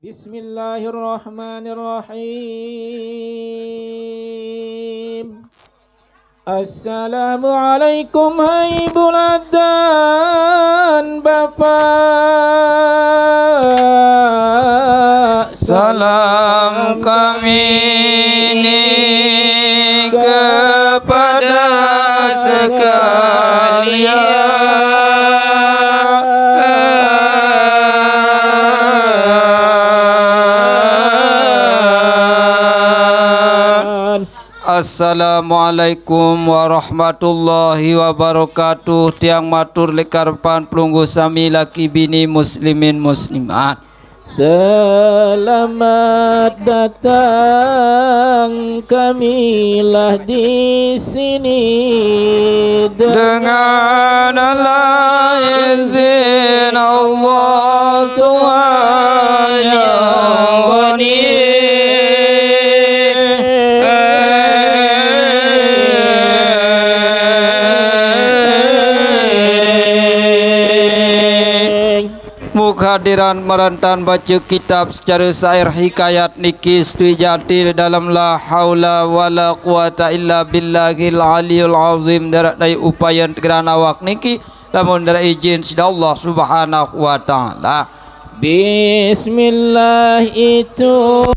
Bismillahirrahmanirrahim. Assalamualaikum hai bulan dan Bapak. Salam kami ini kepada sekalian. Assalamualaikum warahmatullahi wabarakatuh. Tiang matur lekarpan pelunggu sami laki bini muslimin muslimat. Selamat datang, kamilah di sini dengan Allah izin Allah Tuhan yang wani. Hadiran merantan baca kitab secara syair hikayat niki Stwijati dalam la haula wala quwata illa billahil aliyul azim darat dai upaya gerana awak niki lamun dari izin sida Allah Subhanahu wa taala. Bismillah itu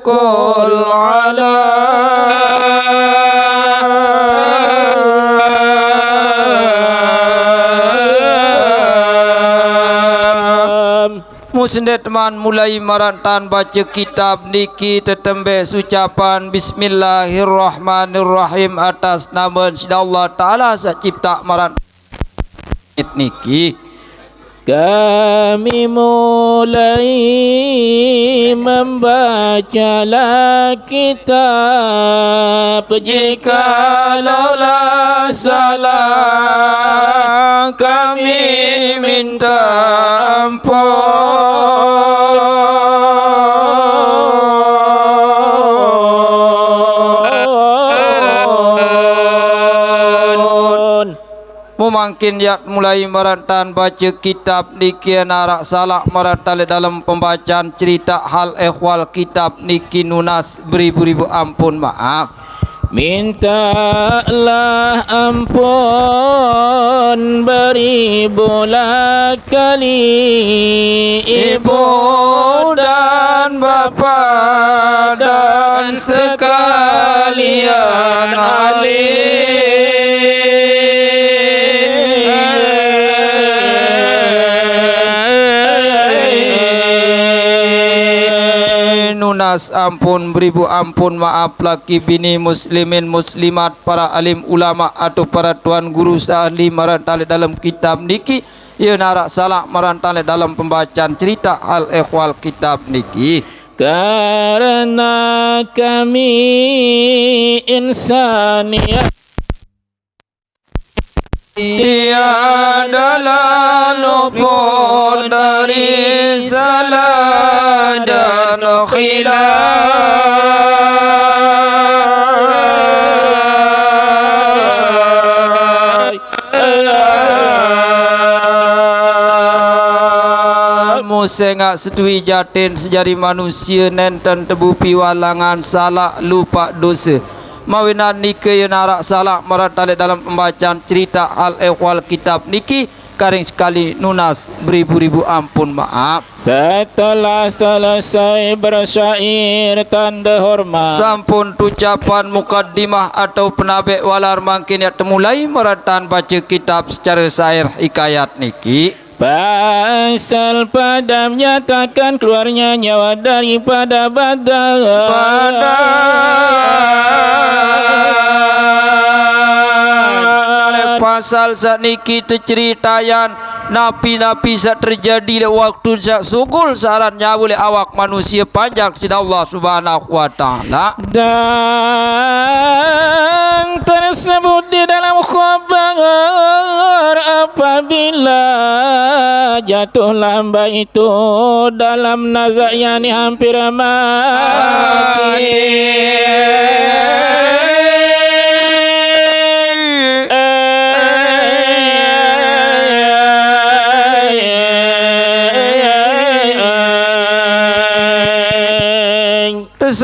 Qul ala Musendet teman mulai marantan baca kitab niki tetembe ucapan Bismillahirrahmanirrahim atas nama sida Allah Ta'ala secipta marantan niki. Kami mulai membacalah kitab, jikalau salah kami minta ampun. Mungkin ya mulai merantan baca kitab niki narak salah merantan dalam pembacaan cerita hal ehwal kitab niki nunas beribu-ribu ampun maaf. Mintalah ampun beribulah kali ibu dan bapa dan sekalian alim. Ampun beribu ampun maaf laki bini muslimin muslimat para alim ulama atau para tuan guru sahli marantale dalam kitab niki ia narak salah marantale dalam pembacaan cerita al ehwal kitab niki. Karena kami insaniat tiada luput dari salah dan khilaf. Musengak setui jatin sejari manusia nenten tebu piwalangan salah lupa dosa. Mawinan niki narak salah marantale dalam pembacaan cerita al ehwal kitab niki karing sekali nunas beribu-ribu ampun maaf. Setelah selesai bersyair tanda hormat sampun ucapan mukaddimah atau penabek walar mangkin ya temulai merantan baca kitab secara syair hikayat niki. Pasal pada menyatakan keluarnya nyawa daripada badan pasal saat niki ceritayan napi-napi saat terjadi waktu saat sugul sarannya boleh awak manusia panjang sida Allah Subhanahu wa taala. Dan tersebut di dalam khabar apabila jatuh lamba itu dalam nazak yang hampir mati.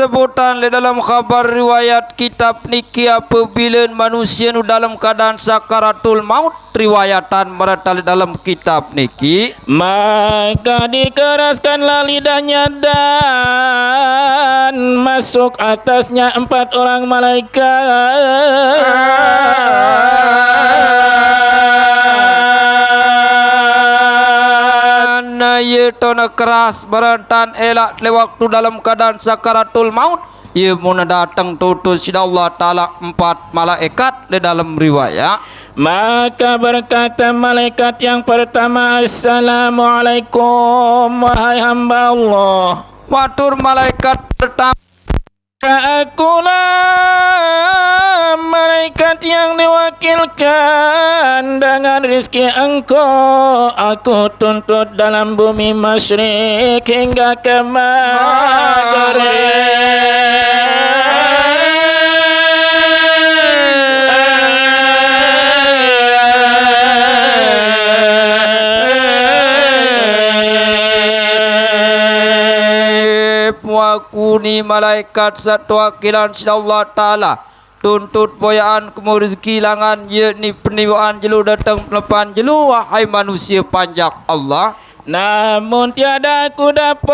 sebutan le dalam khabar riwayat kitab niki apabila manusia nu dalam keadaan sakaratul maut riwayatan merata le dalam kitab niki maka dikeraskanlah lidahnya dan masuk atasnya 4 orang malaikat. Ye tona keras berantan elak le waktu dalam keadaan sakaratul maut ye mun datang tutus sida Allah taala 4 malaikat le dalam riwayat maka berkata malaikat yang pertama, Assalamualaikum wahai hamba Allah. matur malaikat pertama Akulah malaikat yang diwakilkan dengan rezeki engkau. Aku tuntut dalam bumi masyrik hingga ke maghrib. Kuni malaikat satu wakilan sida Allah taala tuntut boyaan kemu rezeki langan ye ni peniwaan jelu datang pelepan jelu wahai manusia panjak Allah. Namun tiada aku dapat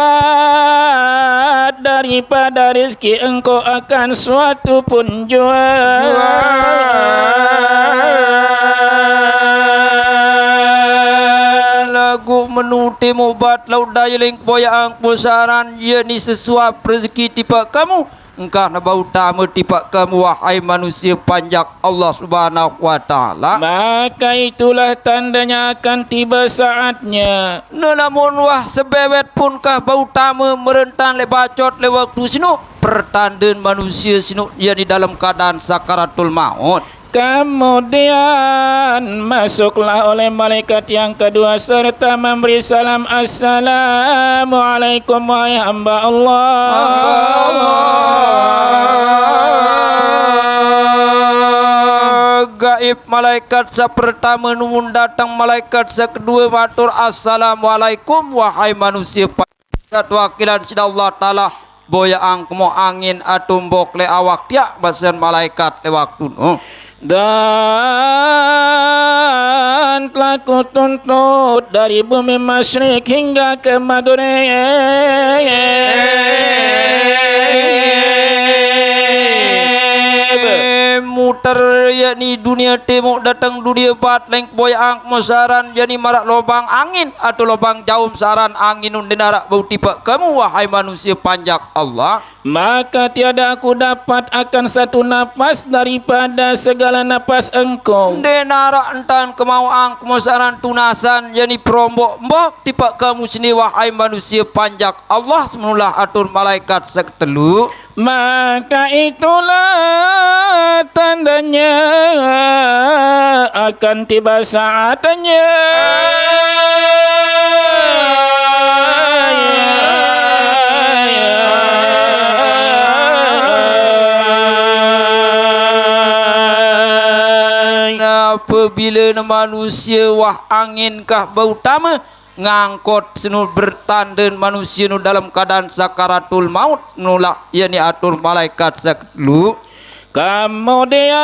daripada rezeki engkau akan suatu pun jua. Lagu menuti mubat laudai ling boyang pusaran ye ni sesuap rezeki tipa kamu engkau na bau tamu tipa kamu wahai manusia panjak Allah Subhanahu wa taala. Maka itulah tandanya akan tiba saatnya. Namun wah sebewet pun kah bau tamu merentan le bacot le waktu sinu pertandaan manusia sinu ye ni dalam keadaan sakaratul maut. Kemudian masuklah oleh malaikat yang kedua serta memberi salam, Assalamualaikum wahai hamba Allah. Gaib malaikat sa pertama numun datang malaikat sa kedua matur Assalamualaikum wahai manusia panjat wakilan sida Allah taala boya angkemo angin atumbok le awak dia basan malaikat le waktu no. Dan telah kutuntut dari bumi masyrik hingga ke maghrib. Muter yakni dunia timur datang dunia barat leng boyang mosaran yani marak lobang angin atau lobang jaum saran angin undenarak bau tiba kamu wahai manusia panjak Allah. Maka tiada aku dapat akan satu nafas daripada segala nafas engkau. Denara entan kemauan kemosaran tunasan yani perombok mbok tiba kamu sini wahai manusia panjak Allah semula atur malaikat seketelu. Maka itulah tandanya akan tiba saatnya. Apabila manusia wah angin kah bau tama ngangkot senu bertandan manusia nu dalam keadaan sakaratul maut nulah yani atur malaikat sekelu. Kemudian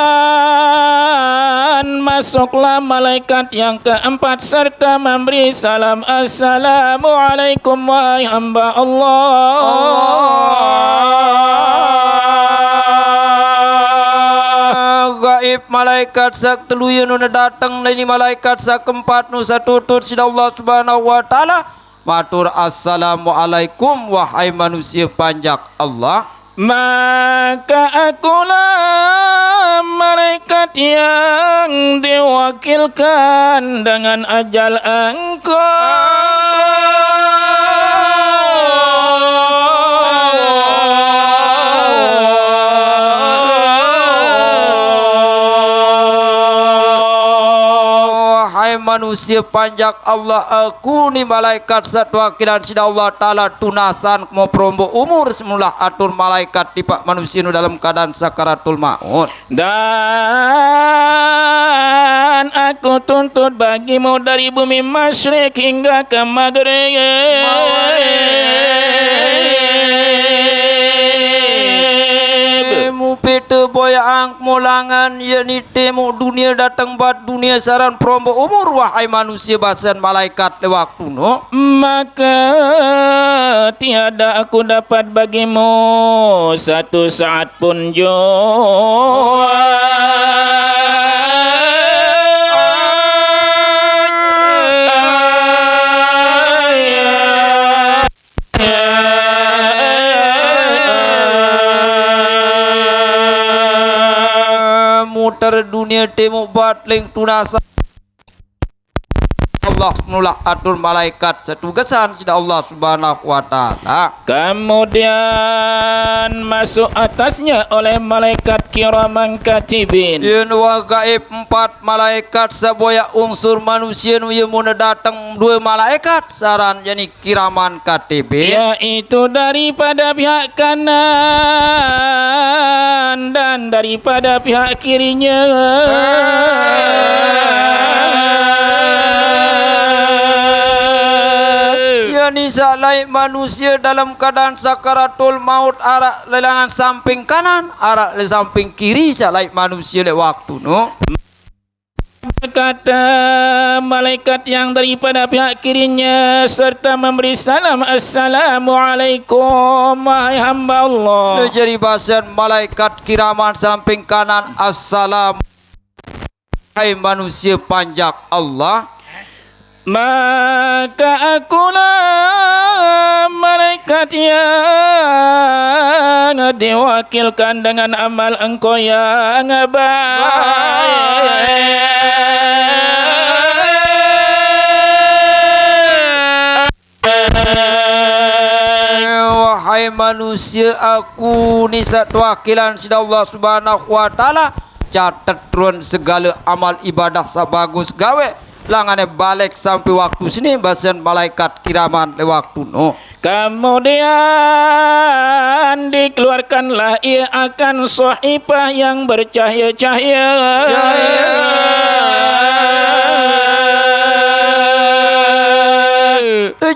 masuklah malaikat yang keempat serta memberi salam, Assalamualaikum wahai hamba Gaib malaikat sak telu nu datang lain malaikat sak keempat nu satutut sida Allah Subhanahu wa taala matur assalamualaikum wahai manusia panjak Allah. Maka akulah malaikat yang diwakilkan dengan ajal engkau. Manusia panjak Allah aku ni malaikat satu wakilan sida Allah taala tunasan mau perombo umur semula atur malaikat tipak manusia nu dalam keadaan sakaratul maut. Dan aku tuntut bagimu dari bumi masyrik hingga ke maghrib. ang mulangan ya ni temu dunia datang bat dunia saran prombo umur wahai manusia basan malaikat le waktu no. Maka tiada aku dapat bagimu satu saat pun jua. Mutar dunia temu bat leng tunasa Allah nulak atur malaikat satu kesan sida Allah Subhanahu wa taala. Kemudian masuk atasnya oleh malaikat kiraman katibin. Yen wa gaib 4 malaikat saboya unsur manusia nu ye mun datang 2 malaikat saran yani kiraman katibin. Yaitu daripada pihak kanan dan daripada pihak kirinya. Yani salai manusia dalam keadaan sakaratul maut arak lelangan samping kanan, arak le samping kiri salai manusia le waktu no. Kata malaikat yang daripada pihak kirinya serta memberi salam, Assalamualaikum wahai hamba Allah. Jadi bahasan malaikat kiraman samping kanan, Assalam hai manusia panjak Allah. Maka akulah malaikat yang diwakilkan dengan amal engkau yang baik. Wahai manusia aku ni satu wakilan sida Allah Subhanahu wa taala, catat turun segala amal ibadah sabagus gawe. Langane balik sampai waktu sini bahasan malaikat kiraman le waktu no. Kemudian dikeluarkanlah ia akan sahifah yang bercahaya-cahaya.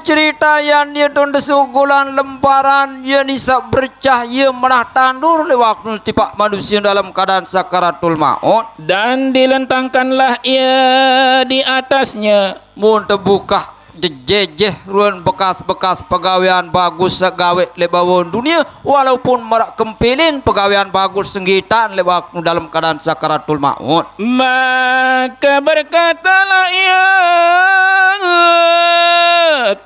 Cerita yang dia don desugulan lembaran yang bisa bercahaya menah tandur le waktu tipak manusia dalam keadaan sakaratul maut, dan dilentangkanlah ia di atasnya mun terbuka jejeh ruan bekas-bekas pegawaian bagus segawe le bawon dunia, walaupun merak kempilin pegawaian bagus senggitan le waktu dalam keadaan sakaratul maut. Maka berkatalah ia,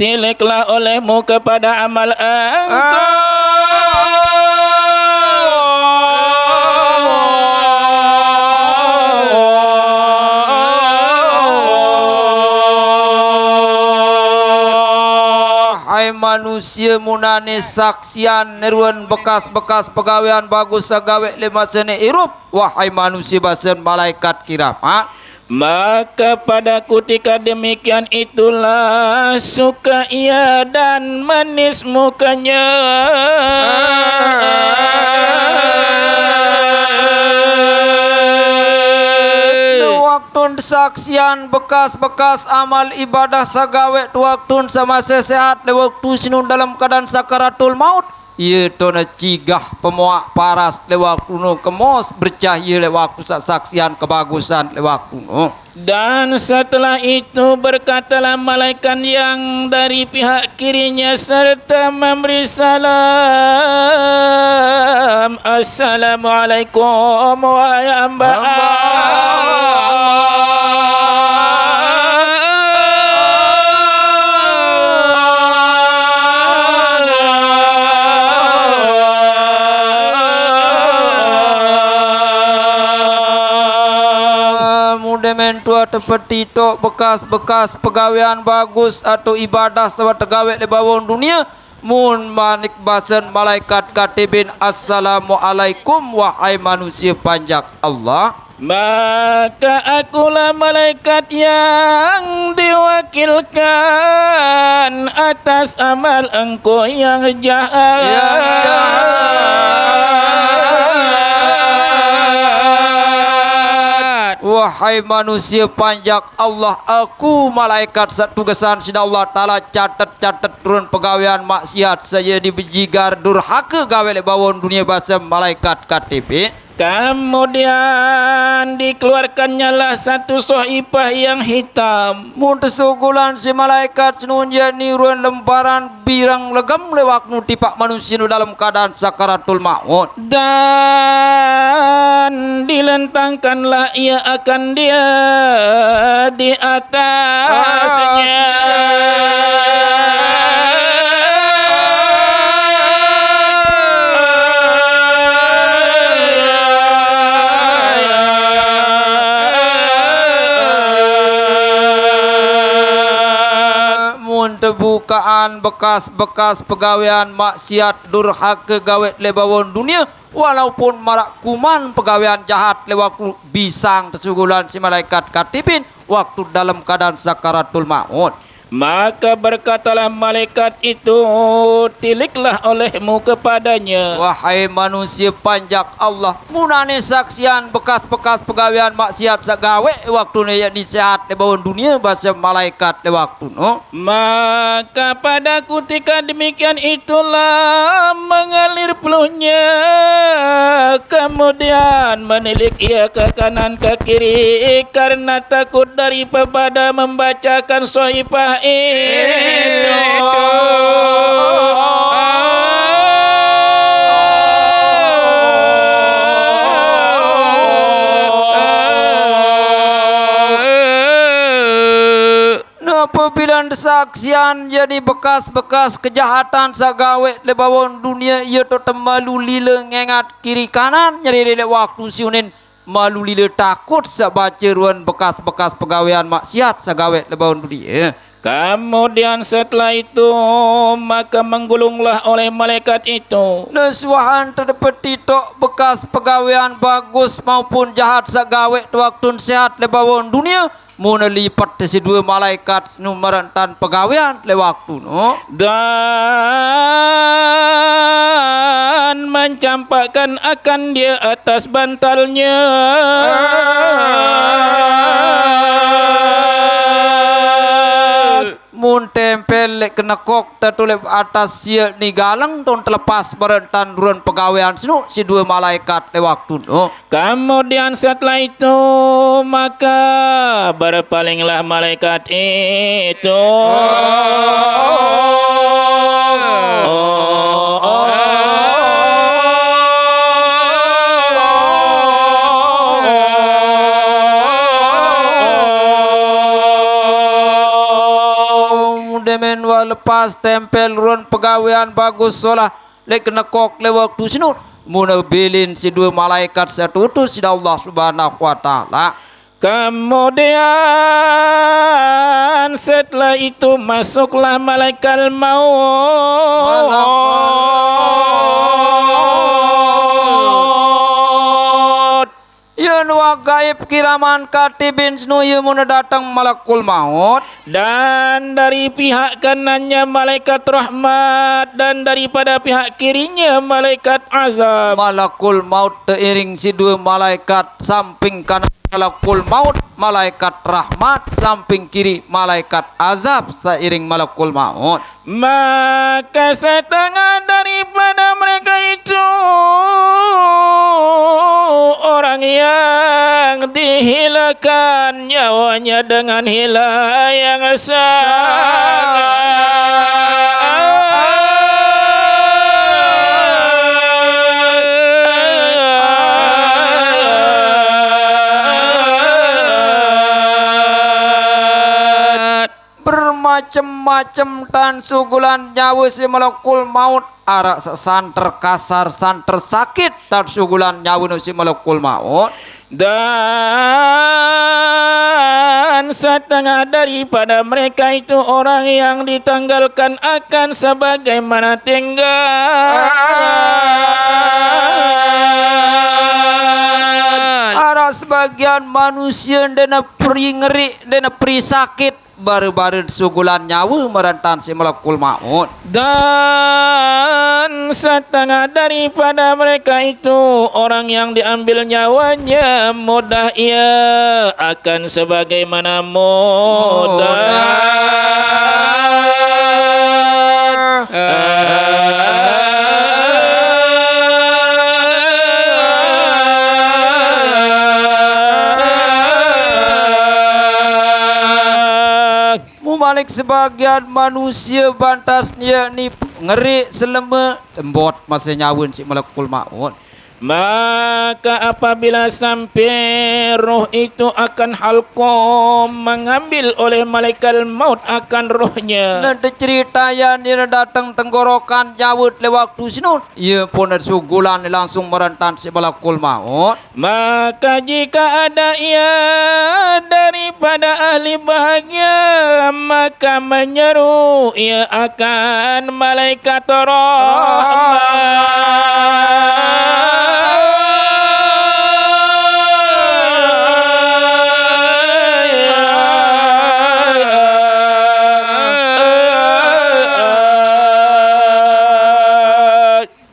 tiliklah olehmu kepada amal engkau. Hai manusia munane saksian neruan bekas-bekas pegawaian bagus sagawe lima sene irup. Wahai manusia basen malaikat kiram. Maka pada ketika demikian itulah suka ia dan manis mukanya. Waktu saksian bekas-bekas amal ibadah sagawe waktu sama sehat de waktu sinun dalam keadaan sakaratul maut. Ia tona cigah pemuak paras le waktu no kemos bercahaya le waktu saksian kebagusan le waktu no. Dan setelah itu berkatalah malaikat yang dari pihak kirinya serta memberi salam, Assalamualaikum wahai hamba mentua seperti itu bekas-bekas pegawaian bagus atau ibadah sebab tegawe le bawon dunia mun manik basen malaikat katibin Assalamualaikum wahai manusia panjak Allah. Maka akulah malaikat yang diwakilkan atas amal engkau yang jahat. wahai manusia panjak Allah aku malaikat tugasan sida Allah taala catat turun pegawaian maksiat saya dibejigar durhaka gawe le bawon dunia bahasa malaikat KTP. Kemudian dikeluarkannya lah satu sohifah yang hitam. Mun tesugulan si malaikat senunja niruan lembaran birang legam lewak nu tipak manusia nu dalam keadaan sakaratul maut. Dan dilentangkanlah ia akan dia di atasnya. Terbukaan bekas-bekas pegawaian maksiat durhaka gawe lebawon dunia walaupun marak kuman pegawaian jahat lewat bisang tersugulan si malaikat katipin waktu dalam keadaan sakaratul maut. Maka berkatalah malaikat itu, tiliklah olehmu kepadanya. Wahai manusia panjak Allah, munane saksian bekas-bekas pegawaian maksiat sagawe waktu ni disehat di bawah dunia bahasa malaikat di waktu no. Maka pada ketika demikian itulah mengalir peluhnya, kemudian menilik ia ke kanan ke kiri karena takut daripada membacakan sohifah itu. Apabila saksian jadi bekas-bekas kejahatan sagawe lebawon dunia ia totem malu lila ngengat kiri kanan nyeri lele waktu siunin malu lila takut sabaca ruan bekas-bekas pegawaian maksiat sagawe lebawon dunia. Kemudian setelah itu maka menggulunglah oleh malaikat itu Nesuahan terdepeti tok bekas pegawaian bagus maupun jahat sagawe waktu sehat lebawon dunia muna lipat si dua malaikat numerantan pegawaian le waktu no. Dan mencampakkan akan dia atas bantalnya. Mun tempel lek kena kok tertulip atas sia ni galang ton terlepas berentan ruan pegawaian sinu si dua malaikat le waktu no. Kemudian setelah itu maka berpalinglah malaikat itu. Demen wa lepas tempel ruan pegawaian bagus solah lek kena kok le waktu sinu muna bilin si dua malaikat satu tu si Allah Subhanahu wa taala. Kemudian setelah itu masuklah malaikat maut. Ya nuwa gaib kiraman katibin sinu ya muna datang malakul maut. Dan dari pihak kanannya malaikat rahmat dan daripada pihak kirinya malaikat azab. Malakul maut teiring si dua malaikat samping kanan malakul maut malaikat rahmat samping kiri malaikat azab seiring malakul maut. Maka setengah daripada mereka itu orang yang dihilangkan nyawanya dengan hila yang bermacam-macam tan sugulan nyawa si malakul maut arak santer kasar santer sakit tan sugulan nyawa si malakul maut. Dan setengah daripada mereka itu orang yang ditanggalkan akan sebagaimana tinggal. Ada sebagian manusia dana peri ngeri dana peri sakit baru-baru sugulan nyawa merantan si malakul maut. Dan Dan setengah daripada mereka itu orang yang diambil nyawanya mudah ia akan sebagaimana Malik sebagian manusia bantasnya ni ngeri selama tembot masa nyawun si malakul maut. Maka apabila sampai roh itu akan halqom mengambil oleh malaikat maut akan rohnya. Nanti cerita yang dia datang tenggorokan nyawut lewat waktu sinun. Ia pun ada sugulan langsung merentan si malakul maut. Maka jika ada ia daripada ahli bahagia maka menyeru ia akan malaikat rahmat.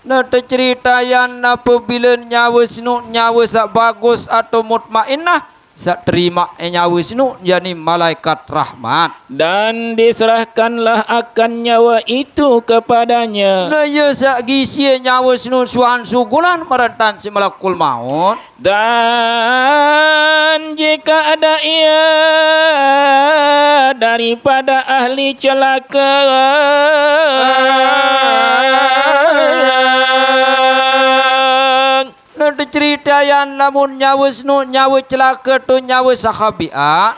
Nanti cerita yang apabila nyawa sinu nyawa sak bagus atau mutmainnah sak terima nyawa sinu yani malaikat rahmat Dan diserahkanlah akan nyawa itu kepadanya. Nah ya sak gisi nyawa sinu suhan sugulan merentan si malakul maut. Dan jika ada ia daripada ahli celaka nanti cerita yang namun nyawa sinu nyawa celaka tu nyawa sahabiah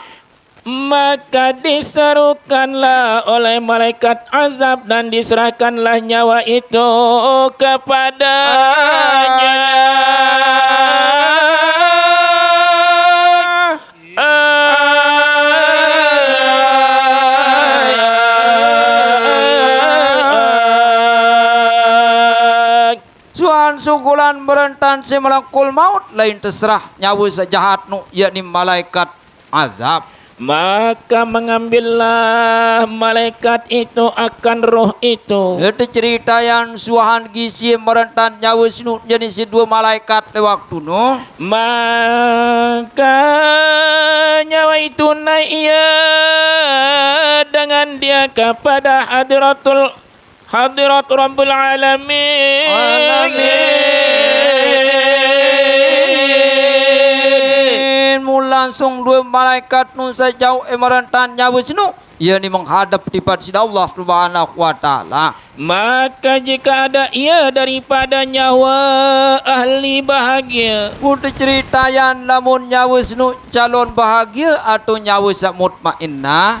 maka diserukanlah oleh malaikat azab dan diserahkanlah nyawa itu kepadanya. Sugulan merentan si malakul maut lain terserah nyawa sejahat nu yakni malaikat azab. Maka mengambillah malaikat itu akan roh itu. Itu cerita yang suahan gisi merentan nyawa sinu jadi si dua malaikat di waktu nu. Maka nyawa itu naik ia dengan dia kepada hadirat Rabbul Alamin. Langsung dua malaikat nu sejauh merentan nyawa sinu ia ni menghadap tipat sida Allah Subhanahu wa taala. Maka jika ada ia daripada nyawa ahli bahagia Kudu cerita yang lamun nyawa sinu calon bahagia atau nyawa sak mutmainnah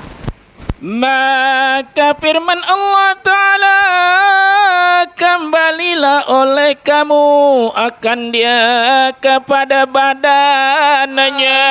maka firman Allah Ta'ala kembalilah oleh kamu akan dia kepada badannya.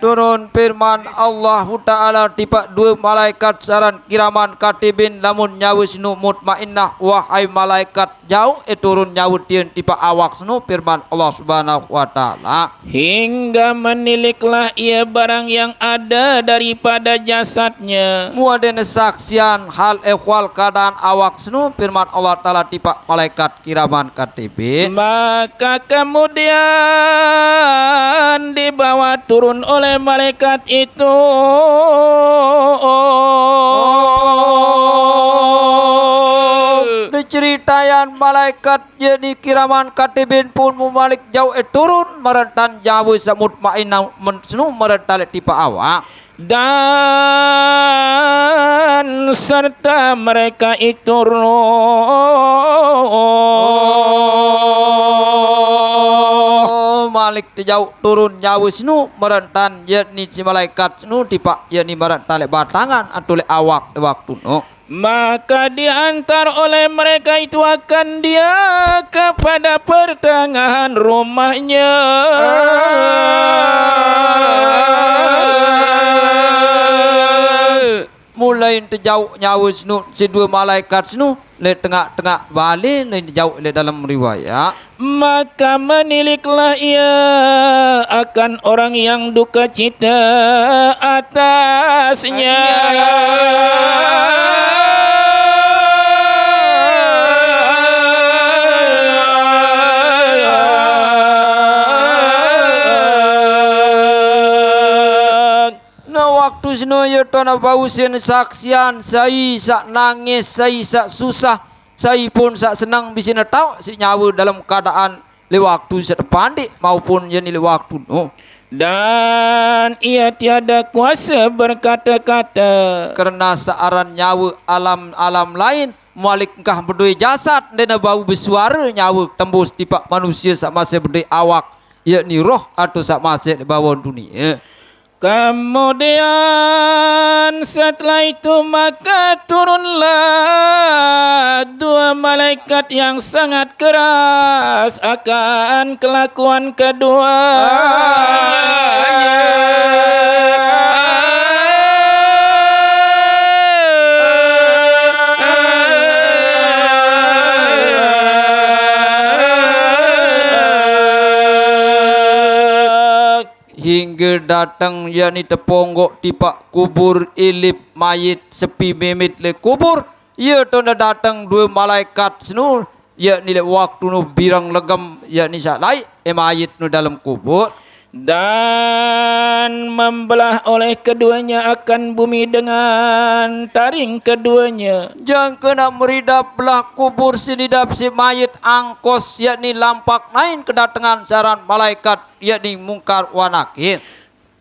Turun firman Allah Ta'ala tiba dua malaikat saran kiraman katibin lamun nyawa sinu mutmainnah wahai malaikat jauh turun nyawa tien tiba awak sinu firman Allah Subhanahu wa taala hingga meniliklah ia barang yang ada daripada jasadnya. Muadene saksian hal ehwal keadaan awak sinu firman Allah taala tiba malaikat kiraman katibin maka kemudian dibawa turun oleh malaikat itu Diceritakan malaikat jadi kiraman katibin pun mumalik jauh turun merentan jauh samut ma'inah mensenu merentan tipa awak dan serta mereka itu malik jauh turun jauh sinu merentan yakni si malaikat sinu tipa yakni merentan le batangan atau le awak waktu no maka diantar oleh mereka itu akan dia kepada pertengahan rumahnya mulai terjauh nyawa sinu si dua malaikat sinu le tengah-tengah balik le jauh le dalam riwayat. Maka meniliklah ia akan orang yang duka cita atasnya. Waktu seno ya tona bau sen saksian sai sak nangis sai sak susah sai pun sak senang bisa tahu si nyawa dalam keadaan le waktu sedepan maupun yang le waktu no. Dan ia tiada kuasa berkata-kata Karena searan nyawa alam lain malik kah berdua jasad dan bau bersuara nyawa tembus tipak manusia sak masih berdua awak yakni roh atau sak masih di bawah dunia. Kemudian setelah itu maka turunlah dua malaikat yang sangat keras akan kelakuan hingga datang yakni teponggok tipak kubur ilip mayit sepi memit le kubur ia tona datang dua malaikat senu yakni le waktu nu birang legam yakni salai mayit nu dalam kubur dan membelah oleh keduanya akan bumi dengan taring keduanya. Jangan kena meridap belah kubur sinidap si mayit angkos yakni lampak nain kedatangan saran malaikat yakni Mungkar wa Nakir.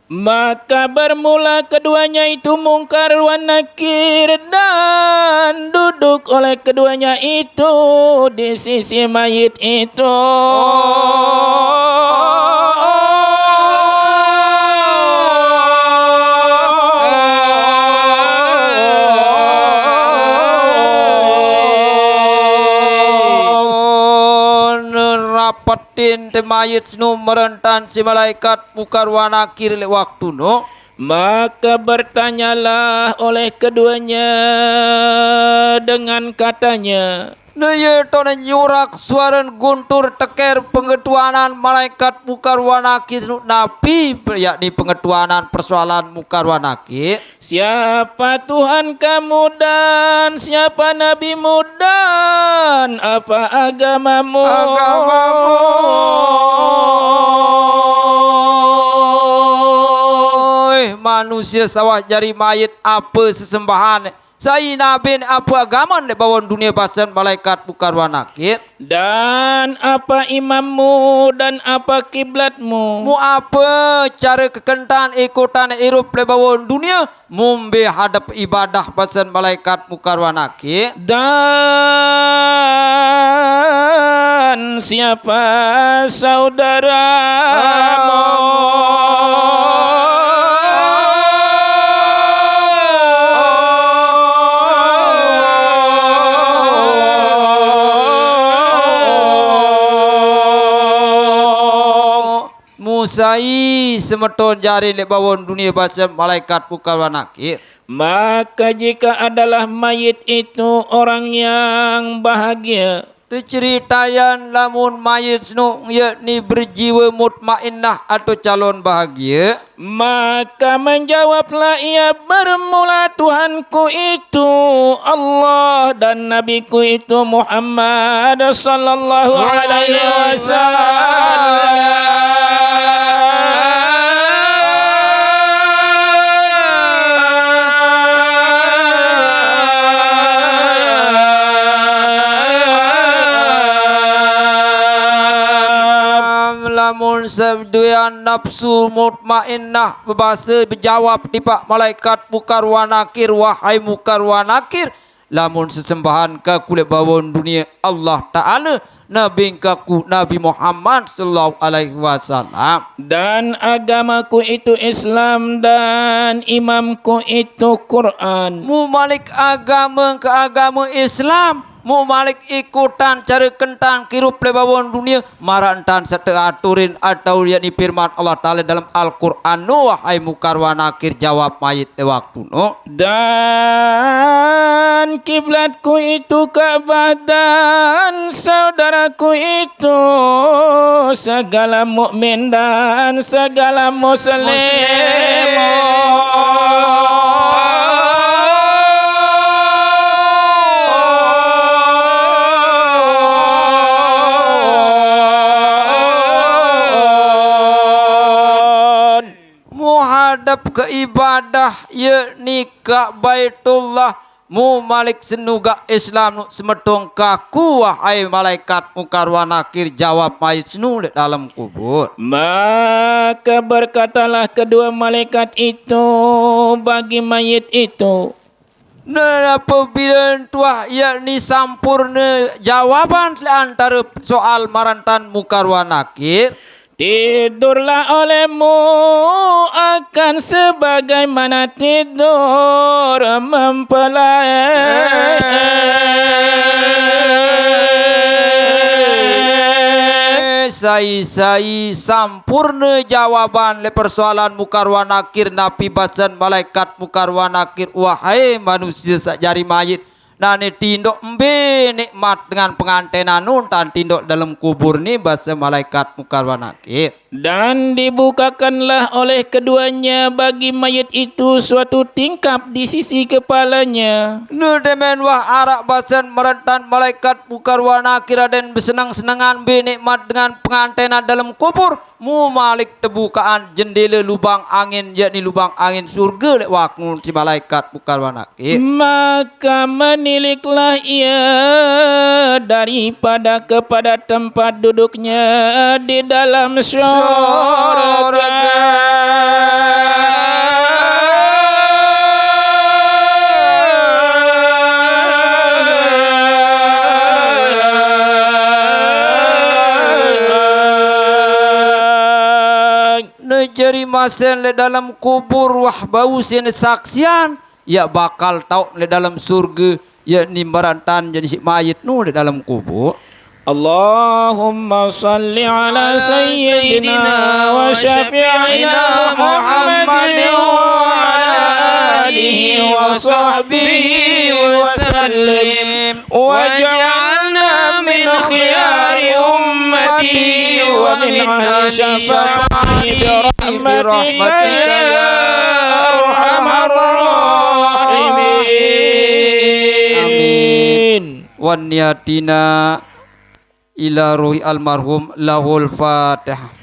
Maka bermula keduanya itu Mungkar wa Nakir dan duduk oleh keduanya itu di sisi mayit itu. Rapatin te mayit sinu merentan si malaikat Mungkar wa Nakir le waktu no. Maka bertanyalah oleh keduanya dengan katanya, Naya tona nyurak suaran guntur teker pengetuanan malaikat Mungkar wa Nakir napi yakni pengetuanan persoalan Mungkar wa Nakir. siapa Tuhan kamu dan siapa nabimu dan apa agamamu? Manusia sawah jari mayit apa sesembahan saya nabi apa agama di bawah dunia pasan malaikat Mungkar wa Nakir. Dan apa imammu dan apa kiblatmu? Mu apa cara kekentan ikutan irup di bawah dunia mumbe hadap ibadah pasan malaikat Mungkar wa Nakir. Dan siapa saudaramu? Musai semeton jari le bawon dunia bahasa malaikat Mungkar wa Nakir. Maka jika adalah mayit itu orang yang bahagia, Ceritayan lamun mayit senu yakni berjiwa mutmainnah atau calon bahagia, maka menjawablah ia bermula Tuhanku itu Allah dan Nabiku itu Muhammad sallallahu alaihi wasallam. Lamun sabduyan nafsu mutmainnah berbahasa berjawab tipak malaikat Mungkar wa Nakir, wahai Mungkar wa Nakir, lamun sesembahan ka kulit bawon dunia Allah Ta'ala Nabi kaku Nabi Muhammad sallallahu alaihi wasallam, dan agamaku itu Islam dan imamku itu Quran. mu malik agama ke agama Islam mu malik ikutan cara kentan kirup lebawon dunia marantan serta aturin atau yakni firman Allah Ta'ala dalam Al-Quran wahai mukar wa nakir jawab mayit de waktu no. Dan kiblatku itu Ka'bah dan saudaraku itu segala mukmin dan segala muslim. Muhadap ke ibadah yakni ka Baitullah mu malik senuga Islam nu semetong kaku wahai malaikat mungkar wa nakir jawab mayit senu dalam kubur. Maka berkatalah kedua malaikat itu bagi mayit itu, nah apabila tuah yakni sampurna jawaban antara soal marantan mungkar wa nakir, tidurlah olehmu akan sebagaimana tidur mempelai. Sai sampurna jawaban le persoalan mungkar wa nakir napi basan malaikat mungkar wa nakir wahai manusia sakjari mayit nane tindok embe nikmat dengan pengantenan nuntan tindok dalam kubur ni bahasa malaikat mungkar wa nakir. Dan dibukakanlah oleh keduanya bagi mayit itu suatu tingkap di sisi kepalanya. Nu demen wah arak basan merentan malaikat mungkar wa nakir dan bersenang-senangan be nikmat dengan pengantenan dalam kubur mu malik terbukaan jendela lubang angin yakni lubang angin surga lek waktu si malaikat mungkar wa nakir. Maka meniliklah ia daripada kepada tempat duduknya di dalam surga. Jari masen le dalam kubur wah bau sen saksian ya bakal tau le dalam surga yakni merantan jadi si mayit nu le dalam kubur. Allahumma salli ala sayyidina wa syafi'ina Muhammadin wa ala alihi wa sahbihi wa sallim waj'alna min khiyari ummati wa min ahli syafa'ati birahmatika ya arhamar rahimin. Wan niyatina ila ruhi almarhum lahul fatihah.